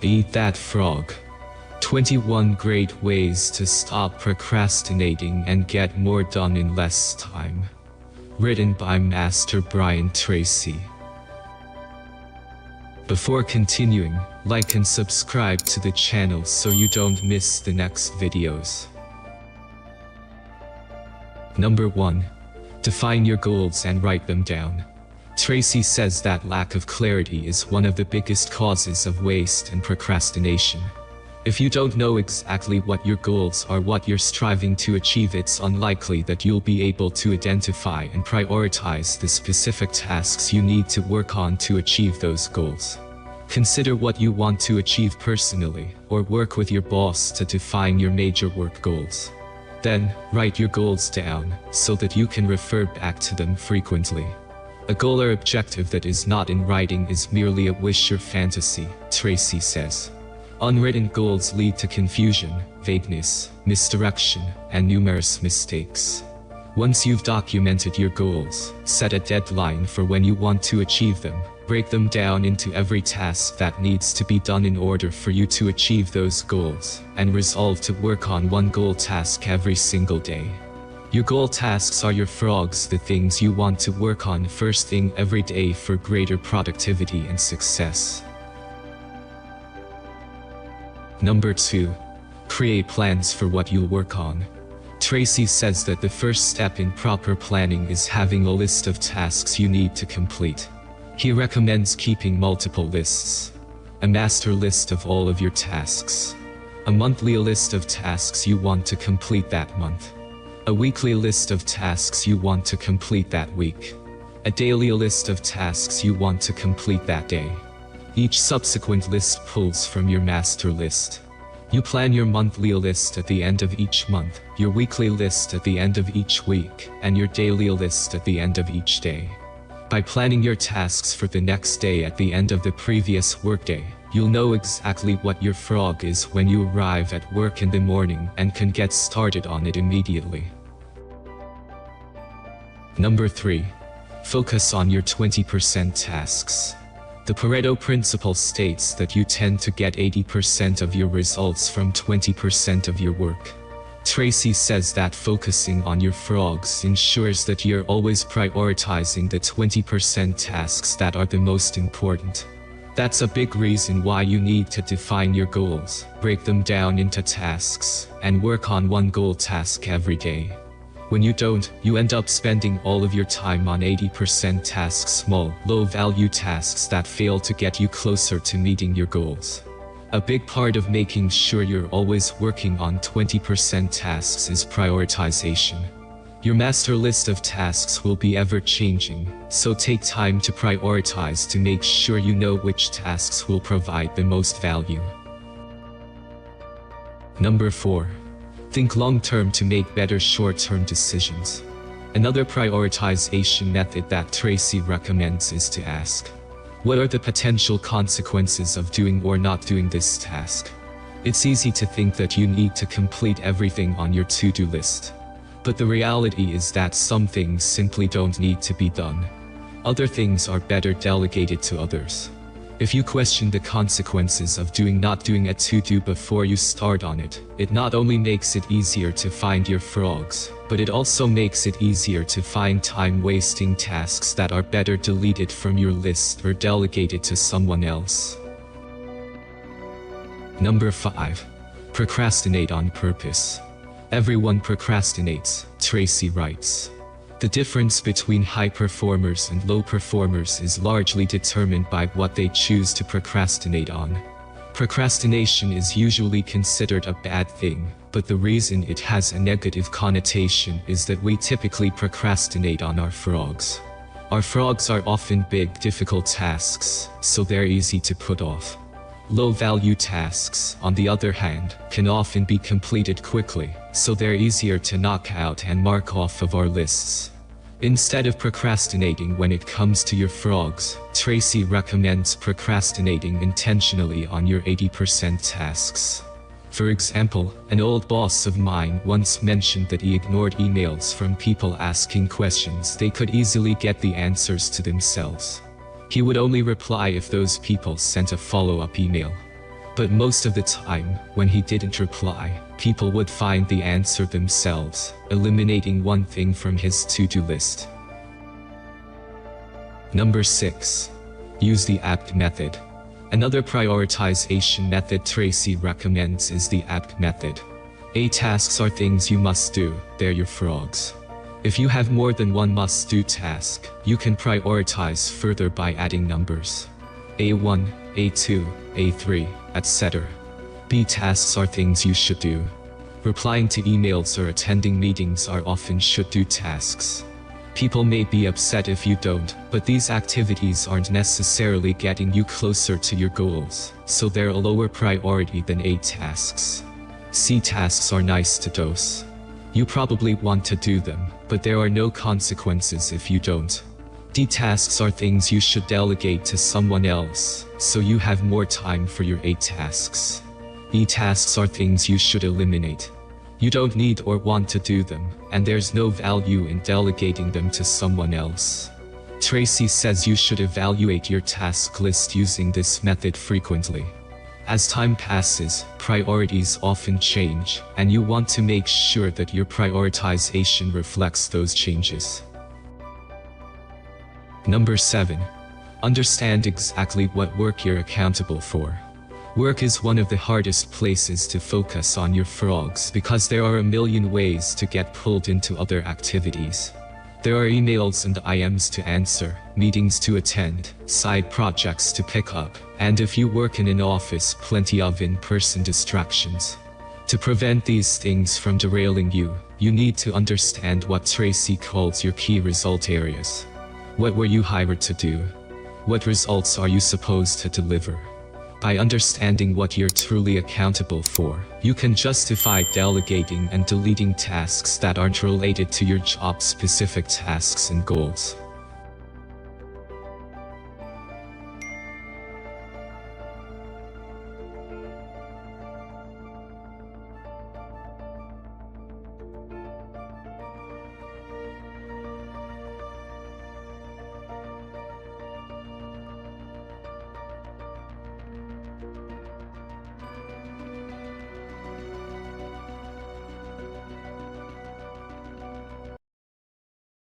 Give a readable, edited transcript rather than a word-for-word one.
Eat that frog. 21 Great Ways to Stop Procrastinating and Get More Done in Less Time. Written by Master Brian Tracy. Before continuing, like and subscribe to the channel so you don't miss the next videos. Number 1. Define your goals and write them down. Tracy says that lack of clarity is one of the biggest causes of waste and procrastination. If you don't know exactly what your goals are, what you're striving to achieve, it's unlikely that you'll be able to identify and prioritize the specific tasks you need to work on to achieve those goals. Consider what you want to achieve personally, or work with your boss to define your major work goals. Then, write your goals down, so that you can refer back to them frequently. A goal or objective that is not in writing is merely a wish or fantasy, Tracy says. Unwritten goals lead to confusion, vagueness, misdirection, and numerous mistakes. Once you've documented your goals, set a deadline for when you want to achieve them, break them down into every task that needs to be done in order for you to achieve those goals, and resolve to work on one goal task every single day. Your goal tasks are your frogs, the things you want to work on first thing every day for greater productivity and success. Number 2. Create plans for what you'll work on. Tracy says that the first step in proper planning is having a list of tasks you need to complete. He recommends keeping multiple lists. A master list of all of your tasks. A monthly list of tasks you want to complete that month. A weekly list of tasks you want to complete that week. A daily list of tasks you want to complete that day. Each subsequent list pulls from your master list. You plan your monthly list at the end of each month, your weekly list at the end of each week, and your daily list at the end of each day. By planning your tasks for the next day at the end of the previous workday, you'll know exactly what your frog is when you arrive at work in the morning and can get started on it immediately. Number 3. Focus on your 20% tasks. The Pareto principle states that you tend to get 80% of your results from 20% of your work. Tracy says that focusing on your frogs ensures that you're always prioritizing the 20% tasks that are the most important. That's a big reason why you need to define your goals, break them down into tasks, and work on one goal task every day. When you don't, you end up spending all of your time on 80% tasks, small, low-value tasks that fail to get you closer to meeting your goals. A big part of making sure you're always working on 20% tasks is prioritization. Your master list of tasks will be ever-changing, so take time to prioritize to make sure you know which tasks will provide the most value. Number 4. Think long-term to make better short-term decisions. Another prioritization method that Tracy recommends is to ask, what are the potential consequences of doing or not doing this task? It's easy to think that you need to complete everything on your to-do list. But the reality is that some things simply don't need to be done. Other things are better delegated to others. If you question the consequences of not doing a to-do before you start on it, it not only makes it easier to find your frogs, but it also makes it easier to find time-wasting tasks that are better deleted from your list or delegated to someone else. Number 5. Procrastinate on purpose. Everyone procrastinates, Tracy writes. The difference between high performers and low performers is largely determined by what they choose to procrastinate on. Procrastination is usually considered a bad thing, but the reason it has a negative connotation is that we typically procrastinate on our frogs. Our frogs are often big, difficult tasks, so they're easy to put off. Low-value tasks, on the other hand, can often be completed quickly, so they're easier to knock out and mark off of our lists. Instead of procrastinating when it comes to your frogs, Tracy recommends procrastinating intentionally on your 80% tasks. For example, an old boss of mine once mentioned that he ignored emails from people asking questions they could easily get the answers to themselves. He would only reply if those people sent a follow-up email. But most of the time, when he didn't reply, people would find the answer themselves, eliminating one thing from his to-do list. Number 6. Use the APT method. Another prioritization method Tracy recommends is the APT method. A tasks are things you must do, they're your frogs. If you have more than one must-do task, you can prioritize further by adding numbers. A1, A2, A3, etc. B tasks are things you should do. Replying to emails or attending meetings are often should-do tasks. People may be upset if you don't, but these activities aren't necessarily getting you closer to your goals, so they're a lower priority than A tasks. C tasks are nice to dose. You probably want to do them, but there are no consequences if you don't. D tasks are things you should delegate to someone else, so you have more time for your A tasks. E tasks are things you should eliminate. You don't need or want to do them, and there's no value in delegating them to someone else. Tracy says you should evaluate your task list using this method frequently. As time passes, priorities often change, and you want to make sure that your prioritization reflects those changes. Number 7. Understand exactly what work you're accountable for. Work is one of the hardest places to focus on your frogs because there are a million ways to get pulled into other activities. There are emails and IMs to answer, meetings to attend, side projects to pick up, and if you work in an office, plenty of in-person distractions. To prevent these things from derailing you, you need to understand what Tracy calls your key result areas. What were you hired to do? What results are you supposed to deliver? By understanding what you're truly accountable for, you can justify delegating and deleting tasks that aren't related to your job-specific tasks and goals.